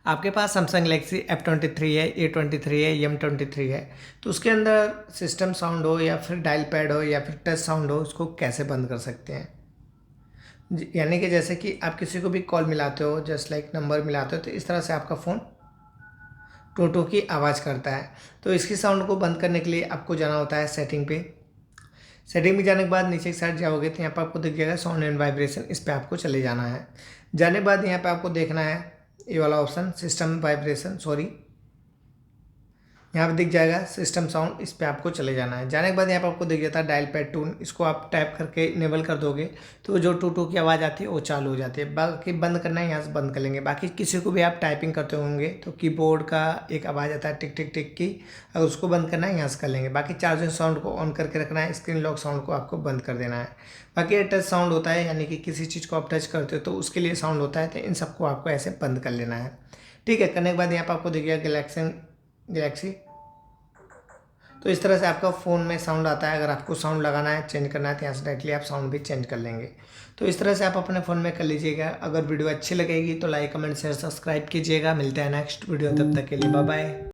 आपके पास Samsung Galaxy F23 है, A23 है, M23 है, तो उसके अंदर सिस्टम साउंड हो या फिर डायल पैड हो या फिर टच साउंड हो, उसको कैसे बंद कर सकते हैं। यानी कि जैसे कि आप किसी को भी कॉल मिलाते हो, जस्ट लाइक नंबर मिलाते हो, तो इस तरह से आपका फ़ोन टू टू की आवाज़ करता है। तो इसकी साउंड को बंद करने के लिए आपको जाना होता है सेटिंग पे। सेटिंग में जाने के बाद नीचे की साइड जाओगे तो यहाँ पर आपको दिख जाएगा साउंड एंड वाइब्रेशन, इस पर आपको चले जाना है। जाने के बाद यहाँ पे आपको देखना है ये वाला ऑप्शन सिस्टम वाइब्रेशन, सॉरी, यहाँ पे दिख जाएगा सिस्टम साउंड, इस पे आपको चले जाना है। जाने के बाद यहाँ पे आपको दिख जाता है डायल पैड टून, इसको आप टैप करके इनेबल कर दोगे तो जो टू टू की आवाज़ आती है वो चालू हो जाती है। बाकी बंद करना है यहाँ से बंद कर लेंगे। बाकी किसी को भी आप टाइपिंग करते होंगे तो कीबोर्ड का एक आवाज़ आता है टिक टिक टिक की, अगर उसको बंद करना है यहाँ से कर लेंगे। बाकी चार्जिंग साउंड को ऑन करके रखना है, स्क्रीन लॉक साउंड को आपको बंद कर देना है। बाकी टच साउंड होता है, यानी कि किसी चीज़ को आप टच करते हो तो उसके लिए साउंड होता है, तो इन सबको आपको ऐसे बंद कर लेना है। ठीक है, करने के बाद यहाँ पर आपको दिखेगा गैलेक्सी, तो इस तरह से आपका फ़ोन में साउंड आता है। अगर आपको साउंड लगाना है, चेंज करना है, तो यहाँ से डायरेक्टली आप साउंड भी चेंज कर लेंगे। तो इस तरह से आप अपने फ़ोन में कर लीजिएगा। अगर वीडियो अच्छी लगेगी तो लाइक कमेंट शेयर सब्सक्राइब कीजिएगा। मिलते हैं नेक्स्ट वीडियो, तब तक के लिए बाय बाय।